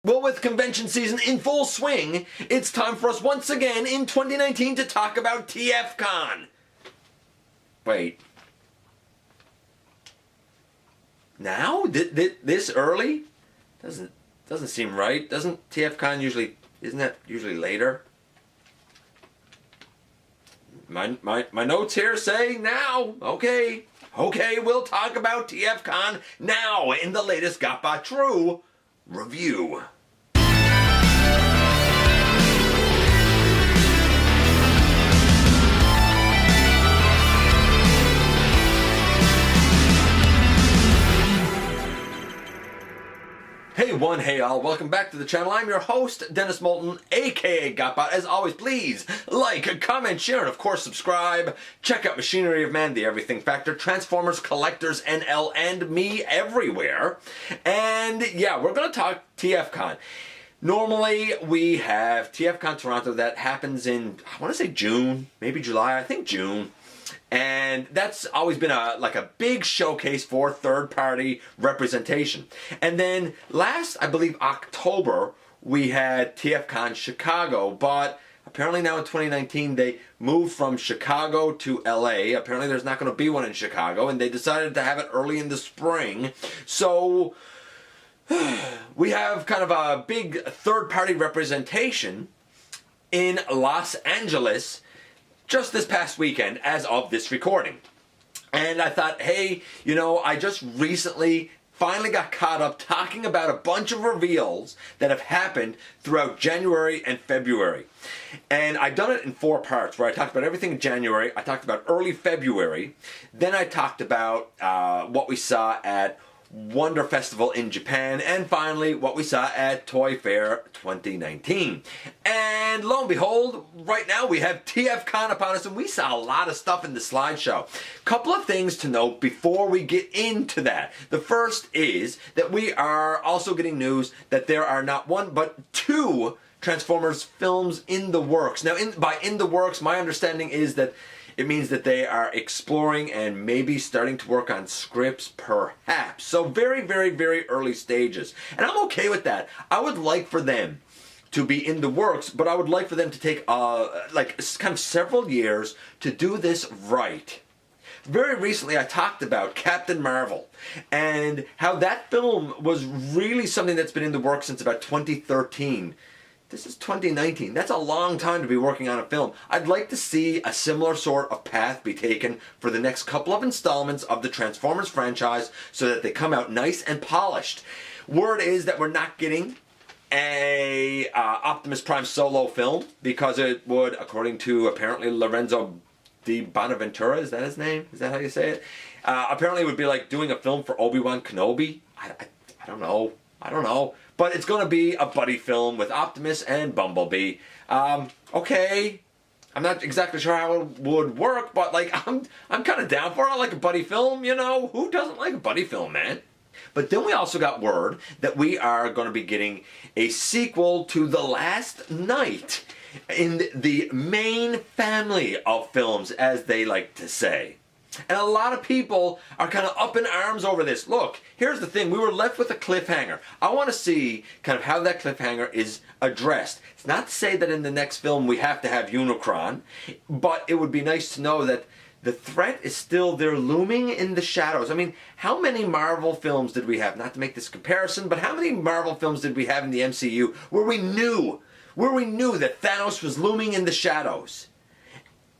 Well, with convention season in full swing, it's time for us once again in 2019 to talk about TFCon. Wait. Now? This early? Doesn't seem right. Doesn't TFCon usually, isn't that usually later? My notes here say now. Okay, we'll talk about TFCon now in the latest GotBot True review. Hey one, hey all, welcome back to the channel. I'm your host, Dennis Moulton, aka GotBot. As always, please like, comment, share, and of course subscribe. Check out Machinery of Man, The Everything Factor, Transformers, Collectors, NL, and me everywhere. And yeah, we're going to talk TFCon. Normally, we have TFCon Toronto that happens in, I want to say June, maybe July, I think June. And that's always been a big showcase for third-party representation. And then last, I believe, October, we had TFCon Chicago, but apparently now in 2019 they moved from Chicago to LA. Apparently there's not going to be one in Chicago, and they decided to have it early in the spring. So we have kind of a big third-party representation in Los Angeles just this past weekend as of this recording. And I thought, hey, you know, I just recently finally got caught up talking about a bunch of reveals that have happened throughout January and February. And I've done it in 4 parts, where I talked about everything in January, I talked about early February, then I talked about what we saw at Wonder Festival in Japan, and finally what we saw at Toy Fair 2019. And lo and behold, right now we have TFCon upon us, and we saw a lot of stuff in the slideshow. Couple of things to note before we get into that. The first is that we are also getting news that there are not 1 but 2 Transformers films in the works. Now, by in the works, my understanding is that it means that they are exploring and maybe starting to work on scripts, perhaps. So very, very, very early stages. And I'm okay with that. I would like for them to be in the works, but I would like for them to take kind of several years to do this right. Very recently I talked about Captain Marvel and how that film was really something that's been in the works since about 2013. This is 2019. That's a long time to be working on a film. I'd like to see a similar sort of path be taken for the next couple of installments of the Transformers franchise so that they come out nice and polished. Word is that we're not getting a Optimus Prime solo film because it would, according to apparently Lorenzo Di Bonaventura, is that his name? Is that how you say it? Apparently it would be like doing a film for Obi-Wan Kenobi. I don't know. But it's going to be a buddy film with Optimus and Bumblebee. Okay. I'm not exactly sure how it would work, but like I'm kind of down for it. I like a buddy film, you know. Who doesn't like a buddy film, man? But then we also got word that we are going to be getting a sequel to The Last Night in the main family of films, as they like to say. And a lot of people are kind of up in arms over this. Look, here's the thing. We were left with a cliffhanger. I want to see kind of how that cliffhanger is addressed. It's not to say that in the next film we have to have Unicron, but it would be nice to know that the threat is still there looming in the shadows. I mean, how many Marvel films did we have? Not to make this comparison, but how many Marvel films did we have in the MCU where we knew that Thanos was looming in the shadows?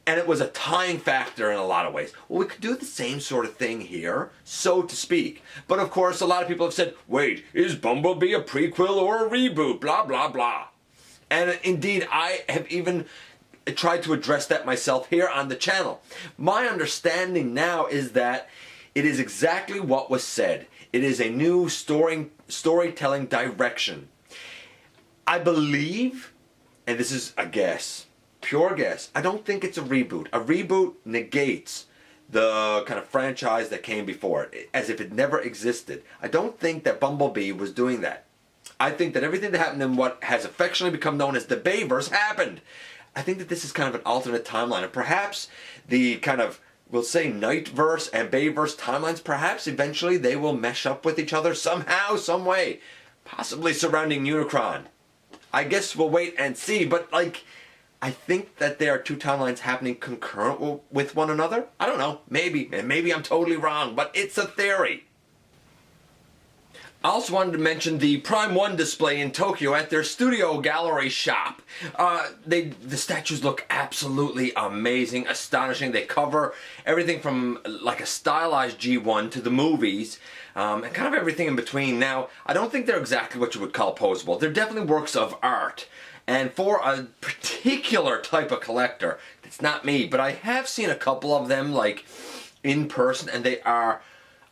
And it was a tying factor in a lot of ways. Well, we could do the same sort of thing here, so to speak. But of course, a lot of people have said, wait, is Bumblebee a prequel or a reboot? Blah, blah, blah. And indeed, I have even tried to address that myself here on the channel. My understanding now is that it is exactly what was said. It is a new storytelling direction. I believe, and this is a guess, pure guess, I don't think it's a reboot. A reboot negates the kind of franchise that came before it, as if it never existed. I don't think that Bumblebee was doing that. I think that everything that happened in what has affectionately become known as the Bayverse happened. I think that this is kind of an alternate timeline, and perhaps the kind of, we'll say, Nightverse and Bayverse timelines, perhaps eventually they will mesh up with each other somehow, some way. possibly surrounding Unicron. I guess we'll wait and see, but like, I think that there are two timelines happening concurrent with one another. I don't know, maybe, and maybe I'm totally wrong, but it's a theory. I also wanted to mention the Prime 1 display in Tokyo at their Studio Gallery shop. The statues look absolutely amazing, astonishing. They cover everything from like a stylized G1 to the movies, and kind of everything in between. Now, I don't think they're exactly what you would call posable. They're definitely works of art. And for a particular type of collector, it's not me, but I have seen a couple of them like in person, and they are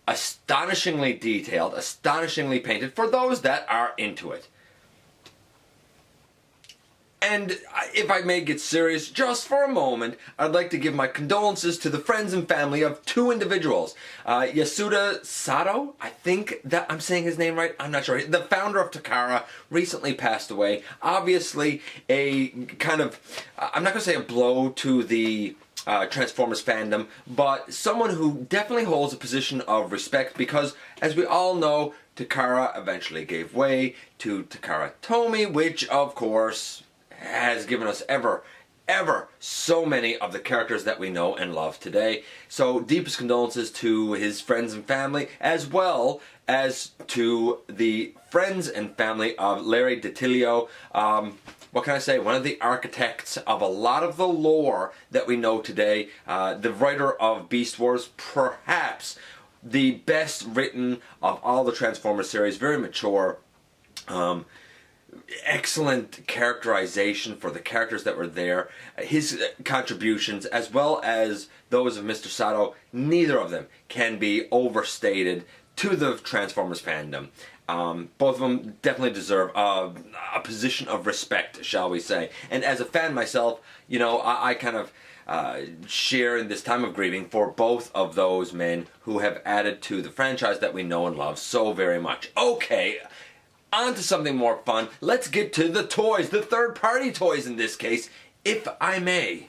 astonishingly detailed, astonishingly painted for those that are into it. And if I may get serious just for a moment, I'd like to give my condolences to the friends and family of two individuals. Yasuda Sato, I think that I'm saying his name right, I'm not sure. The founder of Takara recently passed away. Obviously a kind of, I'm not going to say a blow to the Transformers fandom, but someone who definitely holds a position of respect because, as we all know, Takara eventually gave way to Takara Tomy, which of course has given us ever so many of the characters that we know and love today. So deepest condolences to his friends and family, as well as to the friends and family of Larry DiTilio. What can I say? One of the architects of a lot of the lore that we know today. The writer of Beast Wars, perhaps the best written of all the Transformers series. Very mature. Excellent characterization for the characters that were there. His contributions, as well as those of Mr. Sato, neither of them can be overstated to the Transformers fandom. Both of them definitely deserve a position of respect, shall we say. And as a fan myself, you know, I kind of share in this time of grieving for both of those men who have added to the franchise that we know and love so very much. Okay, on to something more fun. Let's get to the toys, the third-party toys in this case, if I may.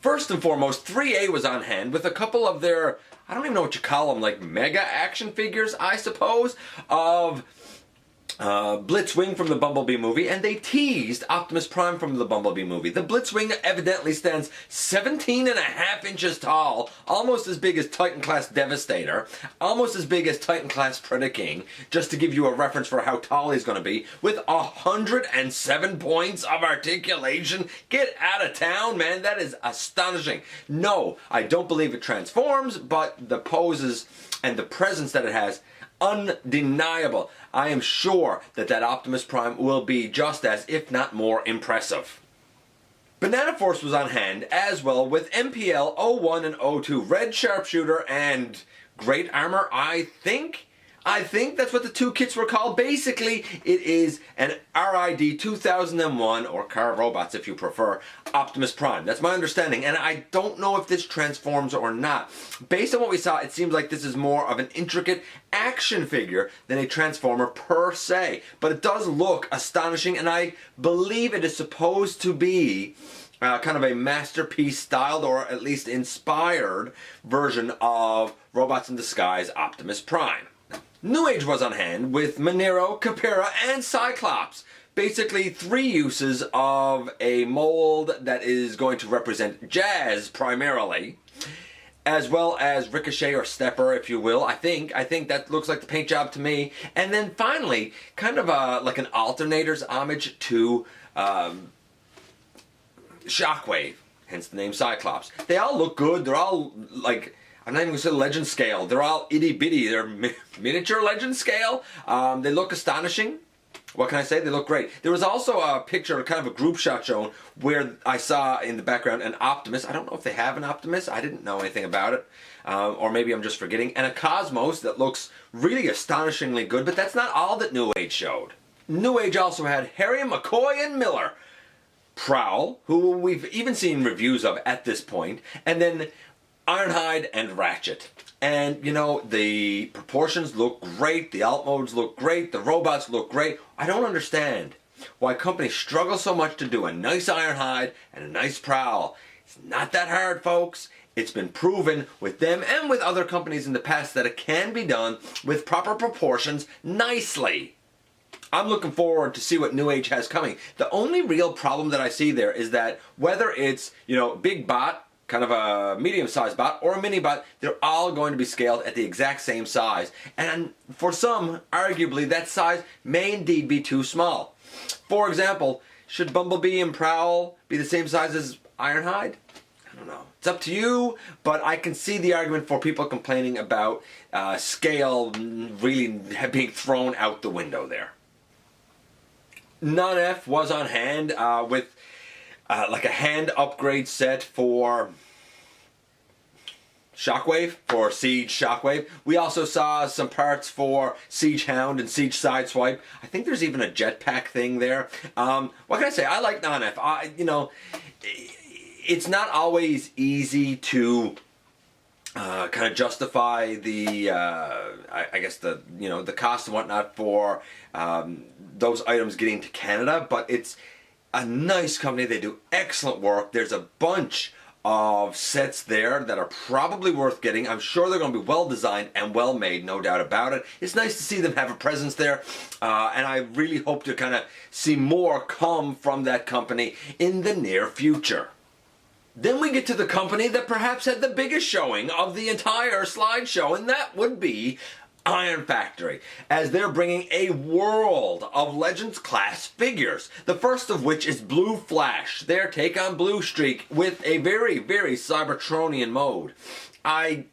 First and foremost, 3A was on hand with a couple of their, I don't even know what you call them, like mega action figures, I suppose, of Blitzwing from the Bumblebee movie, and they teased Optimus Prime from the Bumblebee movie. The Blitzwing evidently stands 17.5 inches tall, almost as big as Titan-class Devastator, almost as big as Titan-class Predaking, just to give you a reference for how tall he's going to be, with 107 points of articulation. Get out of town, man. That is astonishing. No, I don't believe it transforms, but the poses and the presence that it has, undeniable. I am sure that Optimus Prime will be just as, if not more, impressive. Banana Force was on hand as well with MPL 01 and 02, Red Sharpshooter and Great Armor, I think that's what the two kits were called. Basically, it is an RID 2001, or Car of Robots if you prefer, Optimus Prime. That's my understanding, and I don't know if this transforms or not. Based on what we saw, it seems like this is more of an intricate action figure than a Transformer per se. But it does look astonishing, and I believe it is supposed to be kind of a masterpiece styled, or at least inspired, version of Robots in Disguise Optimus Prime. New Age was on hand with Monero, Capera, and Cyclops. Basically 3 uses of a mold that is going to represent Jazz primarily, as well as Ricochet or Stepper, if you will. I think that looks like the paint job to me. And then finally, kind of like an Alternator's homage to Shockwave, hence the name Cyclops. They all look good. They're all like, I'm not even going to say legend scale. They're all itty-bitty. They're miniature legend scale. They look astonishing. What can I say? They look great. There was also a picture, kind of a group shot shown, where I saw in the background an Optimus. I don't know if they have an Optimus. I didn't know anything about it. Or maybe I'm just forgetting. And a Cosmos that looks really astonishingly good, but that's not all that New Age showed. New Age also had Harry, McCoy, and Miller. Prowl, who we've even seen reviews of at this point, and then Ironhide and Ratchet. And, you know, the proportions look great, the alt modes look great, the robots look great. I don't understand why companies struggle so much to do a nice Ironhide and a nice Prowl. It's not that hard, folks. It's been proven with them and with other companies in the past that it can be done with proper proportions nicely. I'm looking forward to see what New Age has coming. The only real problem that I see there is that whether it's, big bot, kind of a medium-sized bot, or a mini bot, they're all going to be scaled at the exact same size. And for some, arguably, that size may indeed be too small. For example, should Bumblebee and Prowl be the same size as Ironhide? I don't know. It's up to you, but I can see the argument for people complaining about scale really being thrown out the window there. Non-F was on hand with like a hand upgrade set for Shockwave, for Siege Shockwave. We also saw some parts for Siege Hound and Siege Sideswipe. I think there's even a jetpack thing there. What can I say? I like Non-F. It's not always easy to kind of justify the, I guess the cost and whatnot for those items getting to Canada, but it's a nice company. They do excellent work. There's a bunch of sets there that are probably worth getting. I'm sure they're going to be well designed and well made, no doubt about it. It's nice to see them have a presence there, and I really hope to kind of see more come from that company in the near future. Then we get to the company that perhaps had the biggest showing of the entire slideshow, and that would be Iron Factory, as they're bringing a world of Legends class figures. The first of which is Blue Flash, their take on Blue Streak with a very, very Cybertronian mode. I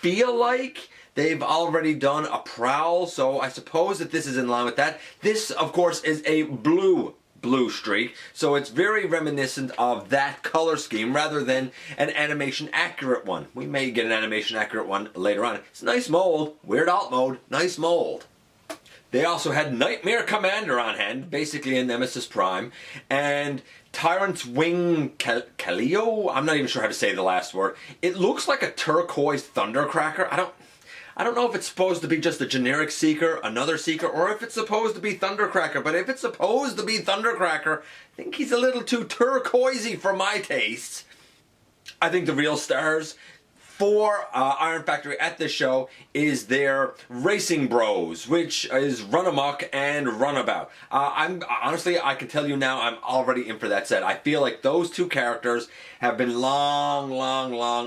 feel like they've already done a Prowl, so I suppose that this is in line with that. This, of course, is a Blue Streak, so it's very reminiscent of that color scheme rather than an animation accurate one. We may get an animation accurate one later on. It's a nice mold, weird alt mode, nice mold. They also had Nightmare Commander on hand, basically a Nemesis Prime, and Tyrant's Wing Kaleo. I'm not even sure how to say the last word. It looks like a turquoise thundercracker. I don't know if it's supposed to be just a generic Seeker, another Seeker, or if it's supposed to be Thundercracker. But if it's supposed to be Thundercracker, I think he's a little too turquoisey for my taste. I think the real stars for Iron Factory at this show is their Racing Bros, which is Run Amok and Runabout. Honestly, I can tell you now, I'm already in for that set. I feel like those two characters have been long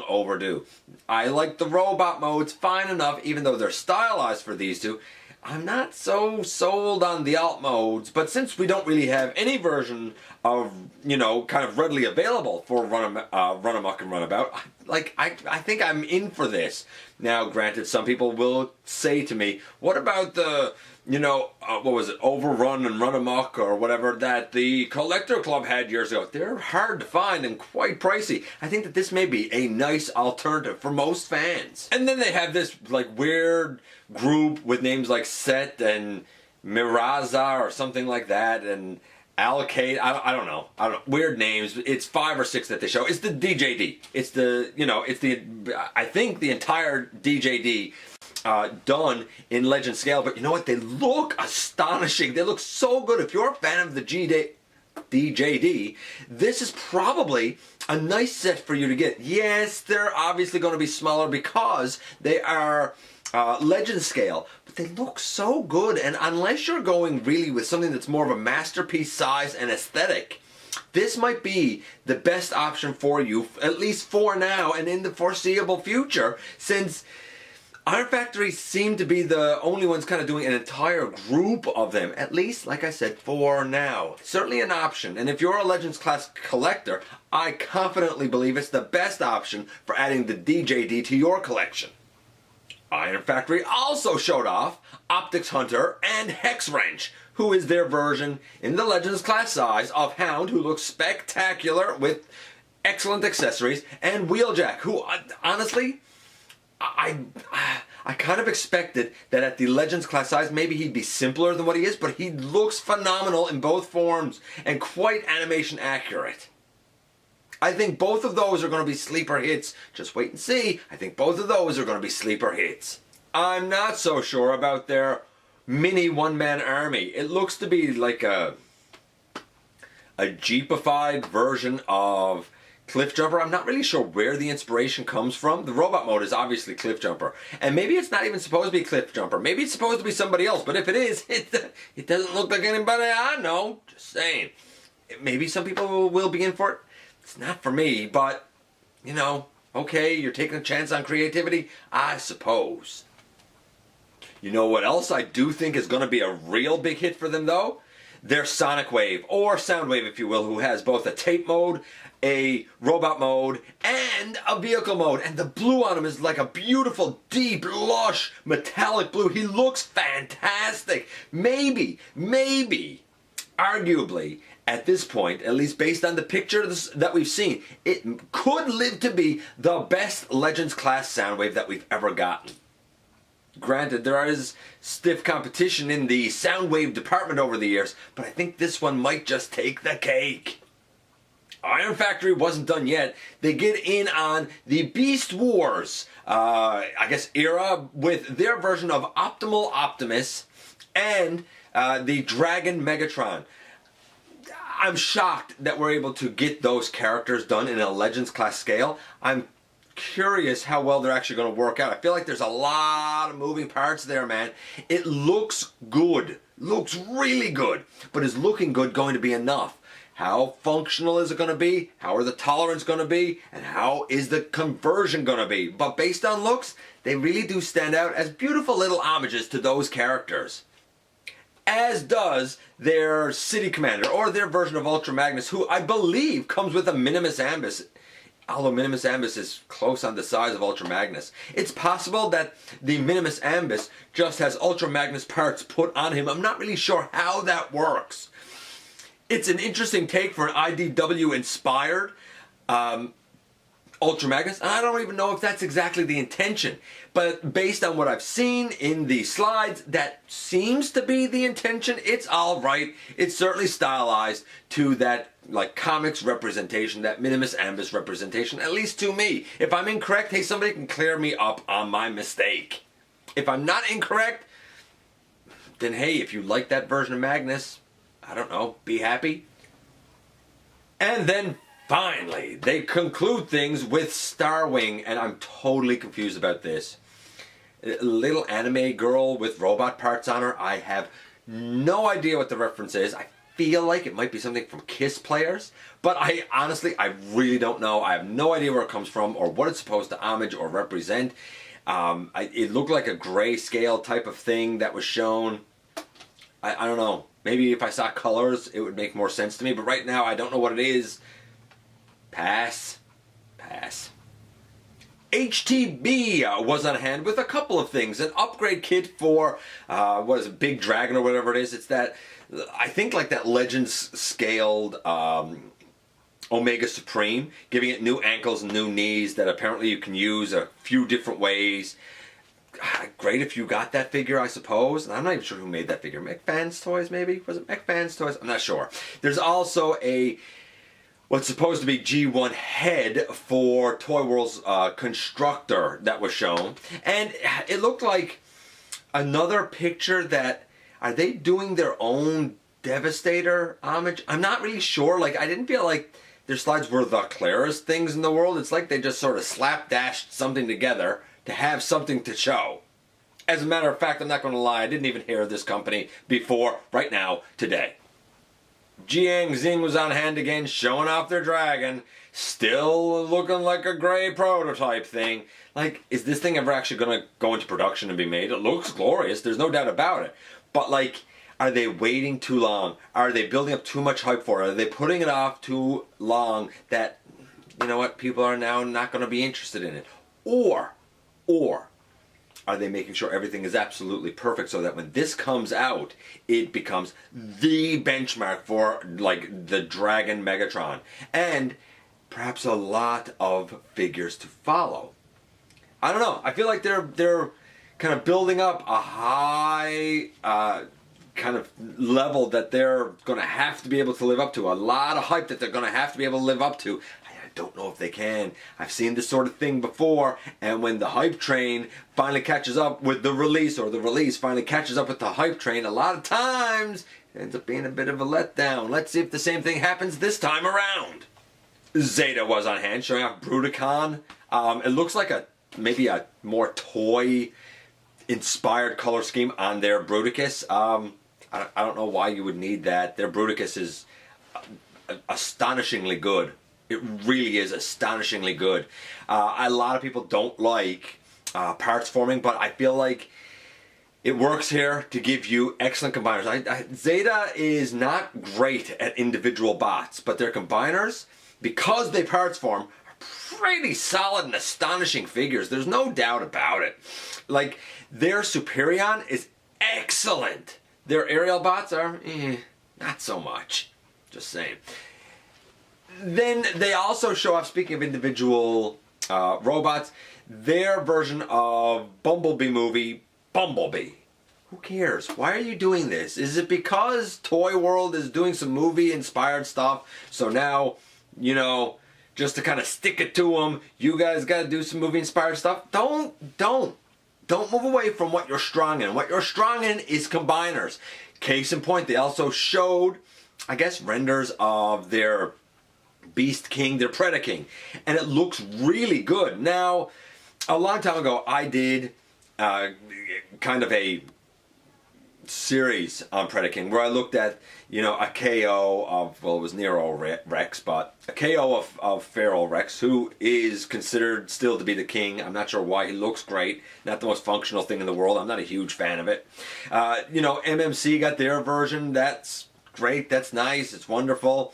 overdue. I like the robot modes fine enough, even though they're stylized for these two. I'm not so sold on the alt modes, but since we don't really have any version of, kind of readily available for Run Amok and Runabout, I think I'm in for this. Now, granted, some people will say to me, what about the, what was it, Overrun and Run Amok or whatever that the Collector Club had years ago? They're hard to find and quite pricey. I think that this may be a nice alternative for most fans. And then they have this, weird group with names like Set and Miraza or something like that, and Allocate, I don't know, weird names. It's 5 or 6 that they show. It's the DJD. It's I think the entire DJD done in Legend scale, but you know what? They look astonishing. They look so good. If you're a fan of the DJD, this is probably a nice set for you to get. Yes, they're obviously going to be smaller because they are Legend scale, but they look so good, and unless you're going really with something that's more of a masterpiece size and aesthetic, this might be the best option for you, at least for now and in the foreseeable future, since Iron Factory seem to be the only ones kind of doing an entire group of them, at least, like I said, for now. Certainly an option, and if you're a Legends class collector, I confidently believe it's the best option for adding the DJD to your collection. Iron Factory also showed off Optics Hunter and Hex Wrench, who is their version in the Legends class size of Hound, who looks spectacular with excellent accessories, and Wheeljack, who honestly, I kind of expected that at the Legends class size, maybe he'd be simpler than what he is, but he looks phenomenal in both forms and quite animation accurate. I think both of those are going to be sleeper hits. Just wait and see. I think both of those are going to be sleeper hits. I'm not so sure about their mini one-man army. It looks to be like a Jeepified version of Cliff Jumper, I'm not really sure where the inspiration comes from. The robot mode is obviously Cliff Jumper. And maybe it's not even supposed to be Cliff Jumper. Maybe it's supposed to be somebody else. But if it is, it doesn't look like anybody I know. Just saying. Maybe some people will be in for it. It's not for me, but, you know, okay, you're taking a chance on creativity, I suppose. You know what else I do think is going to be a real big hit for them, though? Their Sonic Wave, or Sound Wave, if you will, who has both a tape mode, a robot mode, and a vehicle mode. And the blue on him is like a beautiful, deep, lush, metallic blue. He looks fantastic. Maybe, arguably, at this point, at least based on the picture that we've seen, it could live to be the best Legends class Soundwave that we've ever gotten. Granted, there is stiff competition in the Soundwave department over the years, but I think this one might just take the cake. Iron Factory wasn't done yet. They get in on the Beast Wars, era with their version of Optimal Optimus and the Dragon Megatron. I'm shocked that we're able to get those characters done in a Legends class scale. I'm curious how well they're actually going to work out. I feel like there's a lot of moving parts there, man. It looks good. Looks really good. But is looking good going to be enough? How functional is it going to be? How are the tolerance going to be? And how is the conversion going to be? But based on looks, they really do stand out as beautiful little homages to those characters. As does their City Commander, or their version of Ultra Magnus, who I believe comes with a Minimus Ambus. Although Minimus Ambus is close on the size of Ultra Magnus. It's possible that the Minimus Ambus just has Ultra Magnus parts put on him. I'm not really sure how that works. It's an interesting take for an IDW-inspired Ultra Magnus, and I don't even know if that's exactly the intention. But based on what I've seen in the slides, that seems to be the intention. It's all right. It's certainly stylized to that like comics representation, that Minimus Ambus representation, at least to me. If I'm incorrect, hey, somebody can clear me up on my mistake. If I'm not incorrect, then hey, if you like that version of Magnus, I don't know, be happy. And then finally, they conclude things with Starwing, and I'm totally confused about this. A little anime girl with robot parts on her. I have no idea what the reference is. I feel like it might be something from Kiss Players, but I really don't know. I have no idea where it comes from or what it's supposed to homage or represent. It looked like a grayscale type of thing that was shown. I don't know. Maybe if I saw colors, it would make more sense to me, but right now I don't know what it is. Pass. HTB was on hand with a couple of things. An upgrade kit for, Big Dragon or whatever it is. It's that, I think like that Legends scaled Omega Supreme, giving it new ankles and new knees that apparently you can use a few different ways. Great if you got that figure, I suppose. And I'm not even sure who made that figure. McFan's Toys, maybe? Was it McFan's Toys? I'm not sure. There's also what's supposed to be G1 head for Toy World's Constructor that was shown. And it looked like another picture that, are they doing their own Devastator homage? I'm not really sure. Like, I didn't feel like their slides were the clearest things in the world. It's like they just sort of slapdashed something together to have something to show. As a matter of fact, I'm not going to lie, I didn't even hear of this company before, right now, today. Jiang Xing was on hand again, showing off their dragon. Still looking like a gray prototype thing. Like, is this thing ever actually going to go into production and be made? It looks glorious, there's no doubt about it. But like, are they waiting too long? Are they building up too much hype for it? Are they putting it off too long that, you know what, people are now not going to be interested in it? Or are they making sure everything is absolutely perfect so that when this comes out, it becomes the benchmark for like the Dragon Megatron and perhaps a lot of figures to follow? I don't know. I feel like they're kind of building up a high kind of level that they're going to have to be able to live up to. A lot of hype that they're going to have to be able to live up to. I don't know if they can. I've seen this sort of thing before, and when the hype train finally catches up with the release, or the release finally catches up with the hype train, a lot of times it ends up being a bit of a letdown. Let's see if the same thing happens this time around. Zeta was on hand, showing off Bruticon. It looks like maybe a more toy-inspired color scheme on their Bruticus. I don't know why you would need that. Their Bruticus is astonishingly good. It really is astonishingly good. A lot of people don't like parts forming, but I feel like it works here to give you excellent combiners. Zeta is not great at individual bots, but their combiners, because they parts form, are pretty solid and astonishing figures. There's no doubt about it. Like, their Superion is excellent. Their aerial bots are, not so much. Just saying. Then they also show off, speaking of individual robots, their version of Bumblebee movie, Bumblebee. Who cares? Why are you doing this? Is it because Toy World is doing some movie-inspired stuff, so now, you know, just to kind of stick it to them, you guys got to do some movie-inspired stuff? Don't move away from what you're strong in. What you're strong in is combiners. Case in point, they also showed, I guess, renders of their Beast King, their Predaking, and it looks really good. Now, a long time ago, I did kind of a series on Predaking where I looked at, you know, a KO of, well, it was Nero Rex, but a KO of Feral Rex, who is considered still to be the king. I'm not sure why. He looks great. Not the most functional thing in the world. I'm not a huge fan of it. You know, MMC got their version. That's great. That's nice. It's wonderful.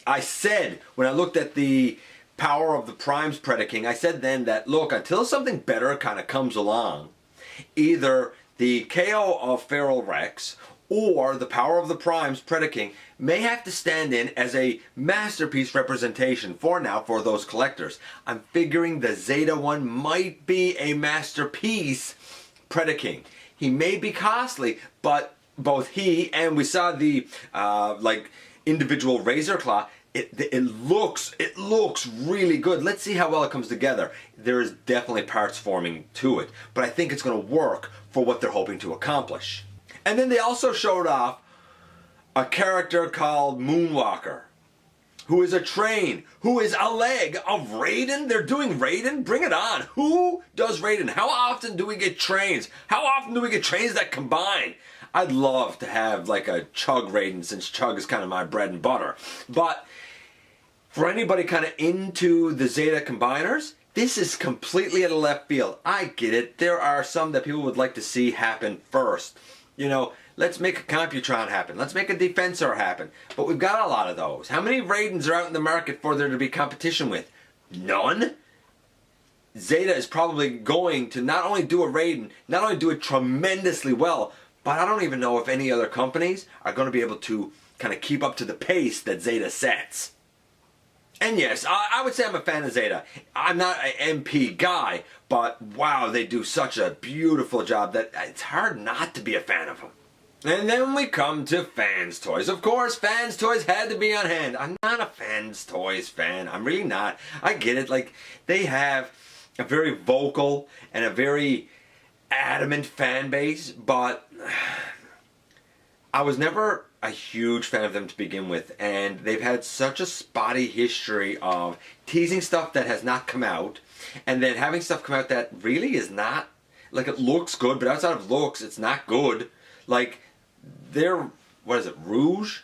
I said, when I looked at the Power of the Primes Predaking, I said then that, look, until something better kind of comes along, either the KO of Feral Rex or the Power of the Primes Predaking may have to stand in as a masterpiece representation for now for those collectors. I'm figuring the Zeta one might be a masterpiece Predaking. He may be costly, but both he and we saw the like individual Razor Claw, it looks really good. Let's see how well it comes together. There is definitely parts forming to it, but I think it's going to work for what they're hoping to accomplish. And then they also showed off a character called Moonwalker, who is a train, who is a leg of Raiden. They're doing Raiden? Bring it on. Who does Raiden? How often do we get trains? How often do we get trains that combine? I'd love to have like a Chug Raiden, since Chug is kind of my bread and butter. But for anybody kind of into the Zeta combiners, this is completely out of left field. I get it. There are some that people would like to see happen first. You know, let's make a Computron happen. Let's make a Defensor happen. But we've got a lot of those. How many Raidens are out in the market for there to be competition with? None? Zeta is probably going to not only do a Raiden, not only do it tremendously well, but I don't even know if any other companies are going to be able to kind of keep up to the pace that Zeta sets. And yes, I would say I'm a fan of Zeta. I'm not an MP guy, but wow, they do such a beautiful job that it's hard not to be a fan of them. And then we come to Fans Toys. Of course, Fans Toys had to be on hand. I'm not a Fans Toys fan. I'm really not. I get it. Like, they have a very vocal and a very adamant fan base, but I was never a huge fan of them to begin with, and they've had such a spotty history of teasing stuff that has not come out, and then having stuff come out that really is not, like, it looks good, but outside of looks, it's not good. Like, their, what is it, Rouge?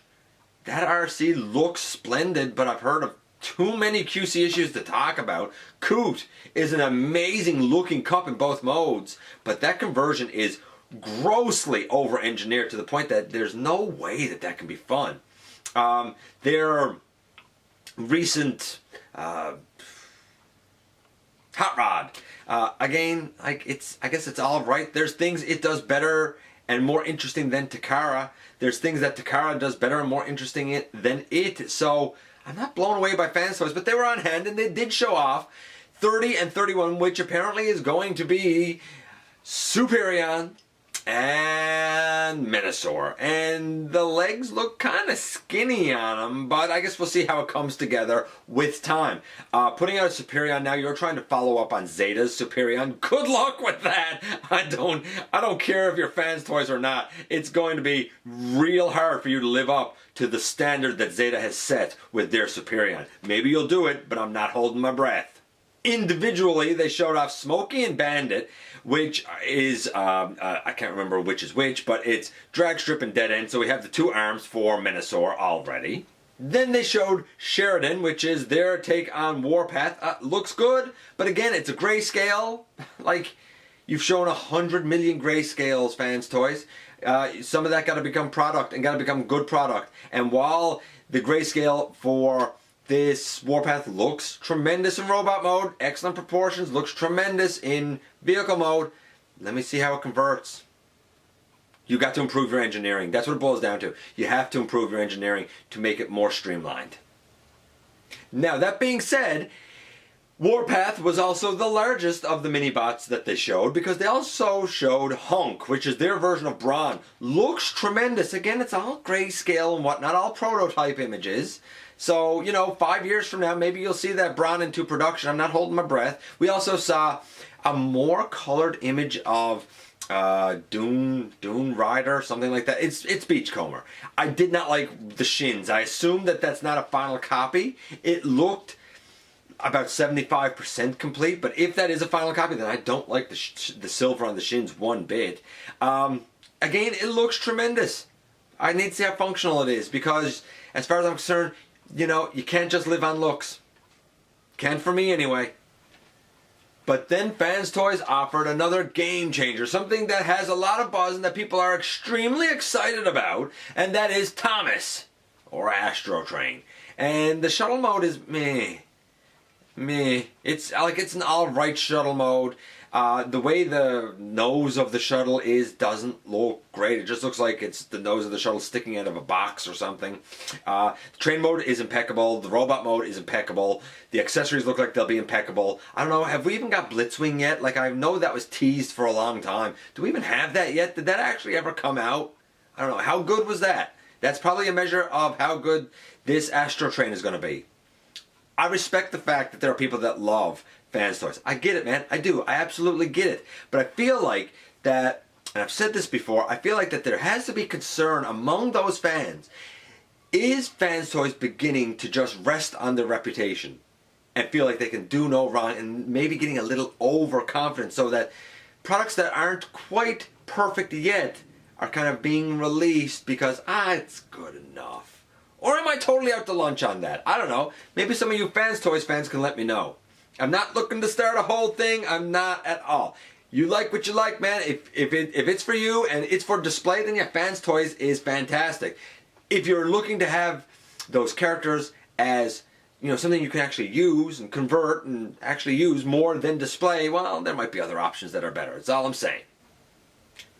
That RC looks splendid, but I've heard of too many QC issues to talk about. Coot is an amazing looking cup in both modes, but that conversion is grossly over-engineered to the point that there's no way that that can be fun. Their recent Hot Rod, again, like, I guess it's all right. There's things it does better and more interesting than Takara. There's things that Takara does better and more interesting than it. So I'm not blown away by Fans Toys, but they were on hand and they did show off 30 and 31, which apparently is going to be Superion and Minosaur. And the legs look kind of skinny on them, but I guess we'll see how it comes together with time. Putting out a Superion now, you're trying to follow up on Zeta's Superion. Good luck with that. I don't care if you're fans toys or not. It's going to be real hard for you to live up to the standard that Zeta has set with their Superion. Maybe you'll do it, but I'm not holding my breath. Individually, they showed off Smokey and Bandit, which is, I can't remember which is which, but it's Drag Strip and Dead End, so we have the two arms for Minosaur already. Then they showed Sheridan, which is their take on Warpath. Looks good, but again, it's a grayscale. Like, you've shown 100 million grayscales, fans toys. Some of that got to become product and got to become good product. And while the grayscale for this Warpath looks tremendous in robot mode, excellent proportions, looks tremendous in vehicle mode, let me see how it converts. You got to improve your engineering. That's what it boils down to. You have to improve your engineering to make it more streamlined. Now, that being said, Warpath was also the largest of the mini-bots that they showed, because they also showed Hunk, which is their version of Brawn. Looks tremendous. Again, it's all grayscale and whatnot, all prototype images. So, 5 years from now, maybe you'll see that Brawn into production. I'm not holding my breath. We also saw a more colored image of Dune Rider, something like that. It's Beachcomber. I did not like the shins. I assume that that's not a final copy. It looked about 75% complete, but if that is a final copy, then I don't like the silver on the shins one bit. Again, it looks tremendous. I need to see how functional it is, because as far as I'm concerned, you can't just live on looks. Can't for me anyway. But then Fans Toys offered another game changer, something that has a lot of buzz and that people are extremely excited about, and that is Thomas, or Astro Train. And the shuttle mode is meh. It's an alright shuttle mode. The way the nose of the shuttle doesn't look great. It just looks like it's the nose of the shuttle sticking out of a box or something. The train mode is impeccable. The robot mode is impeccable. The accessories look like they'll be impeccable. I don't know, have we even got Blitzwing yet? Like, I know that was teased for a long time. Do we even have that yet? Did that actually ever come out? I don't know. How good was that? That's probably a measure of how good this Astro Train is going to be. I respect the fact that there are people that love Fans Toys. I get it, man. I do. I absolutely get it. But I feel like that, and I've said this before, I feel like that there has to be concern among those fans. Is Fans Toys beginning to just rest on their reputation and feel like they can do no wrong, and maybe getting a little overconfident, so that products that aren't quite perfect yet are kind of being released because, it's good enough? Or am I totally out to lunch on that? I don't know. Maybe some of you Fans Toys fans can let me know. I'm not looking to start a whole thing. I'm not at all. You like what you like, man. If it's for you and it's for display, then yeah, Fans Toys is fantastic. If you're looking to have those characters as, something you can actually use and convert and actually use more than display, well, there might be other options that are better. That's all I'm saying.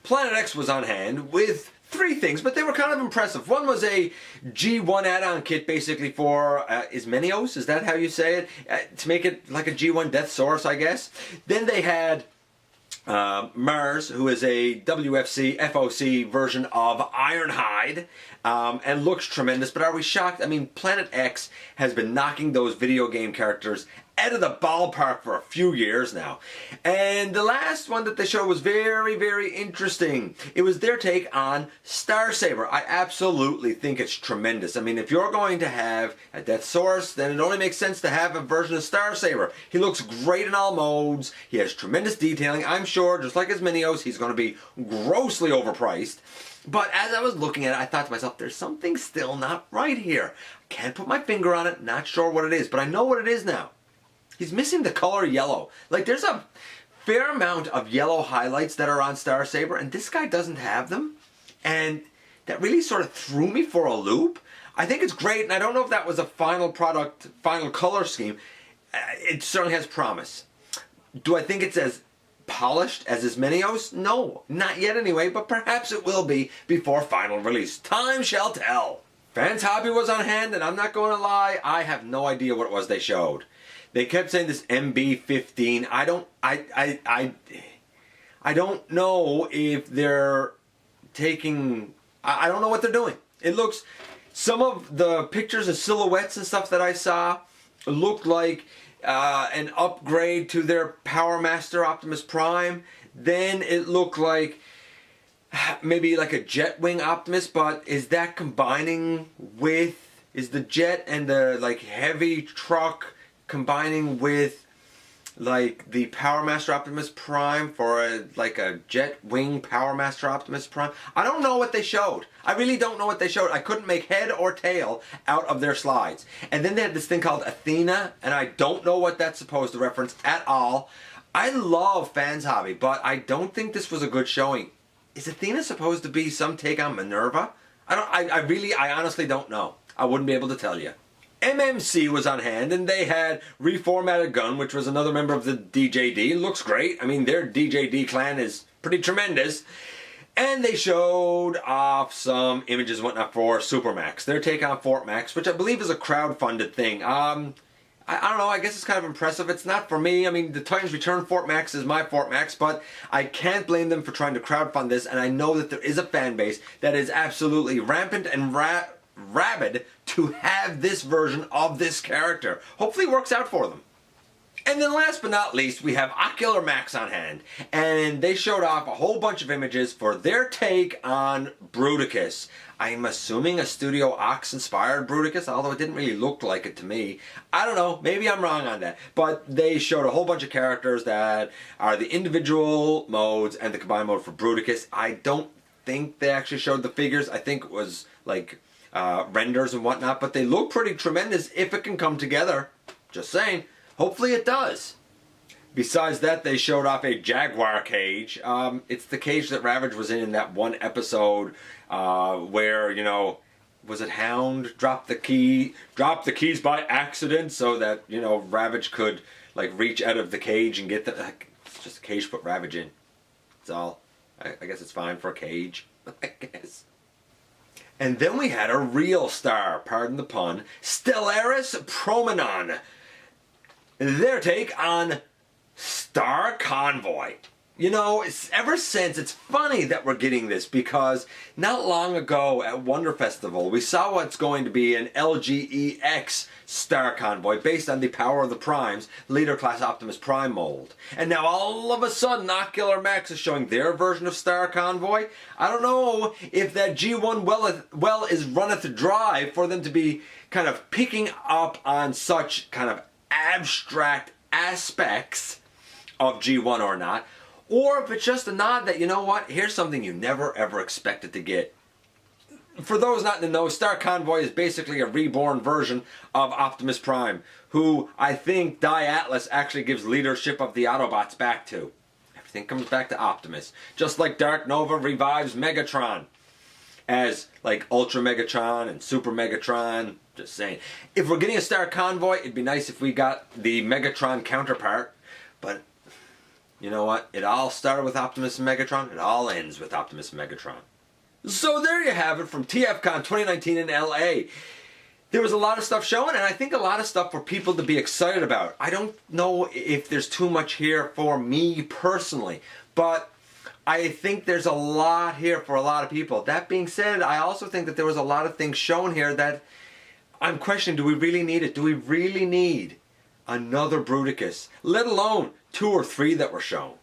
Planet X was on hand with 3 things, but they were kind of impressive. One was a G1 add-on kit, basically for Ismenios, is that how you say it? To make it like a G1 Death Source, I guess. Then they had Mars, who is a WFC, FOC version of Ironhide, and looks tremendous. But are we shocked? I mean, Planet X has been knocking those video game characters out of the ballpark for a few years now. And the last one that they showed was very, very interesting. It was their take on Star Saber. I absolutely think it's tremendous. I mean, if you're going to have a Death Source, then it only makes sense to have a version of Star Saber. He looks great in all modes. He has tremendous detailing. I'm sure, just like his Minios, he's going to be grossly overpriced. But as I was looking at it, I thought to myself, there's something still not right here. I can't put my finger on it, not sure what it is, but I know what it is now. He's missing the color yellow. Like, there's a fair amount of yellow highlights that are on Star Saber, and this guy doesn't have them. And that really sort of threw me for a loop. I think it's great, and I don't know if that was a final product, final color scheme. It certainly has promise. Do I think it's as polished as Ismenios? No, not yet anyway, but perhaps it will be before final release. Time shall tell. Fans Hobby was on hand, and I'm not going to lie, I have no idea what it was they showed. They kept saying this MB15. I I don't know if they're taking... I don't know what they're doing. It looks... Some of the pictures and silhouettes and stuff that I saw looked like an upgrade to their Power Master Optimus Prime. Then it looked like maybe like a Jetwing Optimus, but is that combining with... Is the jet and the like heavy truck combining with like the Power Master Optimus Prime for like a jet wing Power Master Optimus Prime? I don't know what they showed. I really don't know what they showed. I couldn't make head or tail out of their slides. And then they had this thing called Athena, and I don't know what that's supposed to reference at all. I love Fans Hobby, but I don't think this was a good showing. Is Athena supposed to be some take on Minerva? I honestly don't know. I wouldn't be able to tell you. MMC was on hand, and they had Reformatted Gun, which was another member of the DJD. It looks great. I mean, their DJD clan is pretty tremendous. And they showed off some images and whatnot for Supermax, their take on Fort Max, which I believe is a crowd-funded thing. I don't know, I guess it's kind of impressive. It's not for me. I mean, the Titans Return Fort Max is my Fort Max, but I can't blame them for trying to crowdfund this, and I know that there is a fan base that is absolutely rampant and rabid to have this version of this character. Hopefully it works out for them. And then last but not least, we have Ocular Max on hand, and they showed off a whole bunch of images for their take on Bruticus. I'm assuming a Studio Ox inspired Bruticus, although it didn't really look like it to me. I don't know, maybe I'm wrong on that. But they showed a whole bunch of characters that are the individual modes and the combined mode for Bruticus. I don't think they actually showed the figures. I think it was like renders and whatnot, but they look pretty tremendous if it can come together. Just saying. Hopefully it does. Besides that, they showed off a Jaguar cage. It's the cage that Ravage was in that one episode where, you know, was it Hound dropped the keys by accident so that, you know, Ravage could like reach out of the cage and get the... It's just a cage to put Ravage in. That's all. I guess it's fine for a cage. I guess. And then we had a real star, pardon the pun, Stellaris Promenon. Their take on Star Convoy. You know, ever since, it's funny that we're getting this because not long ago at Wonder Festival, we saw what's going to be an LGEX Star Convoy based on the Power of the Primes Leader Class Optimus Prime mold. And now all of a sudden, Ocular Max is showing their version of Star Convoy. I don't know if that G1 well is runneth dry for them to be kind of picking up on such kind of abstract aspects of G1 or not. Or if it's just a nod that, you know what, here's something you never ever expected to get. For those not to know, Star Convoy is basically a reborn version of Optimus Prime, who I think Die Atlas actually gives leadership of the Autobots back to. Everything comes back to Optimus. Just like Dark Nova revives Megatron as like Ultra Megatron and Super Megatron. Just saying. If we're getting a Star Convoy, it'd be nice if we got the Megatron counterpart, but... You know what? It all started with Optimus and Megatron. It all ends with Optimus and Megatron. So there you have it from TFCon 2019 in LA. There was a lot of stuff showing, and I think a lot of stuff for people to be excited about. I don't know if there's too much here for me personally, but I think there's a lot here for a lot of people. That being said, I also think that there was a lot of things shown here that I'm questioning, do we really need it? Do we really need another Bruticus? Let alone 2 or 3 that were shown.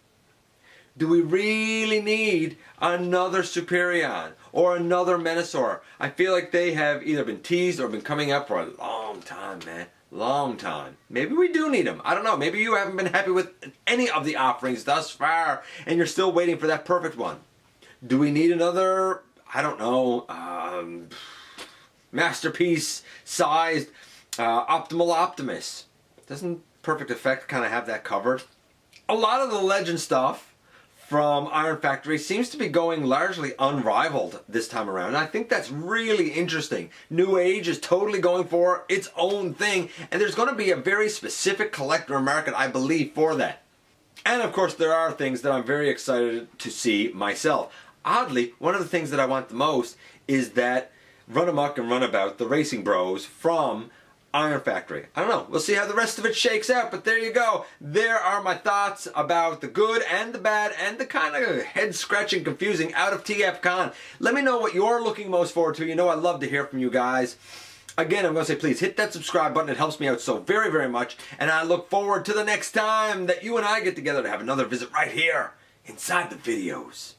Do we really need another Superion or another Menasor? I feel like they have either been teased or been coming up for a long time, man. Long time. Maybe we do need them. I don't know. Maybe you haven't been happy with any of the offerings thus far and you're still waiting for that perfect one. Do we need another, I don't know, masterpiece-sized Optimal Optimus? Doesn't Perfect Effect kind of have that covered? A lot of the Legend stuff from Iron Factory seems to be going largely unrivaled this time around. And I think that's really interesting. New Age is totally going for its own thing, and there's going to be a very specific collector market, I believe, for that. And of course, there are things that I'm very excited to see myself. Oddly, one of the things that I want the most is that Run Amok and Runabout, the Racing Bros from Iron Factory. I don't know. We'll see how the rest of it shakes out, but there you go. There are my thoughts about the good and the bad and the kind of head-scratching, confusing out of TFCon. Let me know what you're looking most forward to. You know I love to hear from you guys. Again, I'm going to say please hit that subscribe button. It helps me out so very, very much. And I look forward to the next time that you and I get together to have another visit right here inside the videos.